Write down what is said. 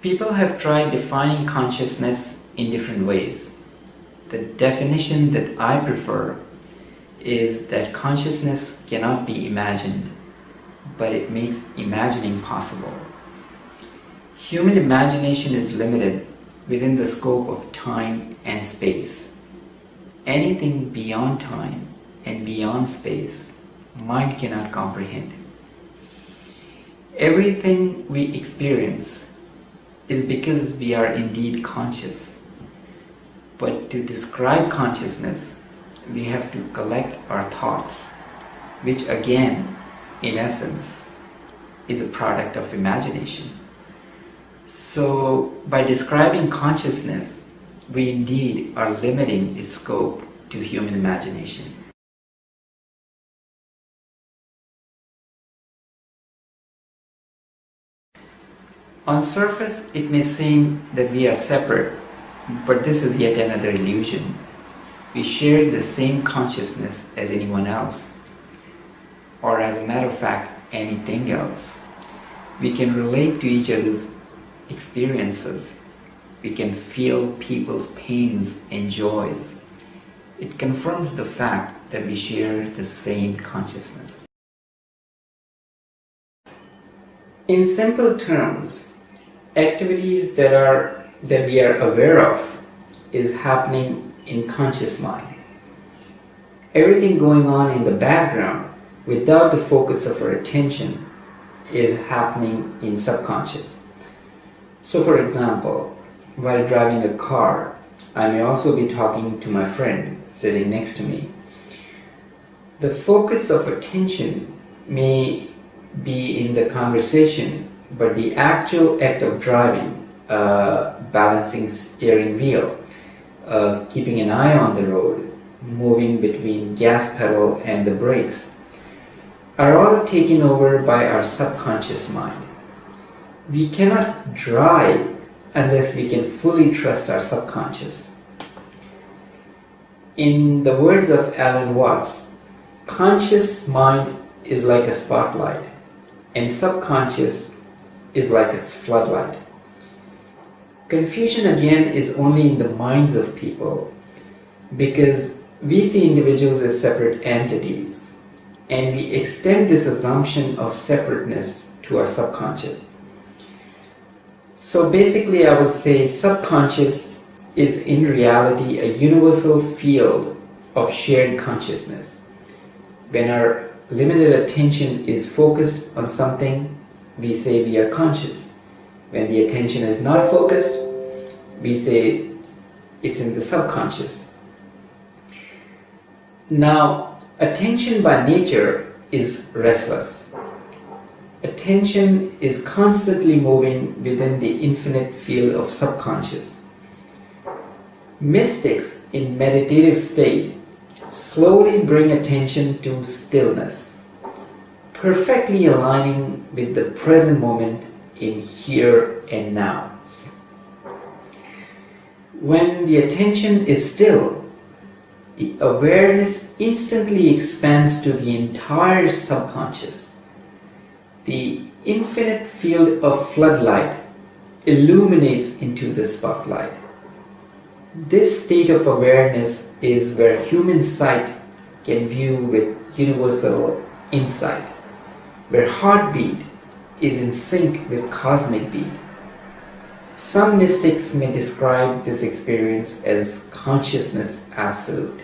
People have tried defining consciousness in different ways. The definition that I prefer is that consciousness cannot be imagined, but it makes imagining possible. Human imagination is limited within the scope of time and space. Anything beyond time and beyond space, mind cannot comprehend. Everything we experience is because we are indeed conscious. But to describe consciousness, we have to collect our thoughts, which again, in essence, is a product of imagination. So, by describing consciousness, we indeed are limiting its scope to human imagination. On surface, it may seem that we are separate, but this is yet another illusion. We share the same consciousness as anyone else, or as a matter of fact, anything else. We can relate to each other's experiences. We can feel people's pains and joys. It confirms the fact that we share the same consciousness. In simple terms, activities that we are aware of is happening in conscious mind. Everything going on in the background without the focus of our attention is happening in subconscious. So for example, while driving a car, I may also be talking to my friend sitting next to me. The focus of attention may be in the conversation, but the actual act of driving, balancing steering wheel, keeping an eye on the road, moving between gas pedal and the brakes, are all taken over by our subconscious mind. We cannot drive unless we can fully trust our subconscious. In the words of Alan Watts, conscious mind is like a spotlight, and subconscious is like a floodlight. Confusion again is only in the minds of people because we see individuals as separate entities, and we extend this assumption of separateness to our subconscious. So basically I would say subconscious is in reality a universal field of shared consciousness. When our limited attention is focused on something, we say we are conscious. When the attention is not focused, we say it's in the subconscious. Now, attention by nature is restless. Attention is constantly moving within the infinite field of subconscious. Mystics in meditative state slowly bring attention to stillness, perfectly aligning with the present moment in here and now. When the attention is still, the awareness instantly expands to the entire subconscious. The infinite field of floodlight illuminates into the spotlight. This state of awareness is where human sight can view with universal insight, where heartbeat is in sync with cosmic beat. Some mystics may describe this experience as consciousness absolute.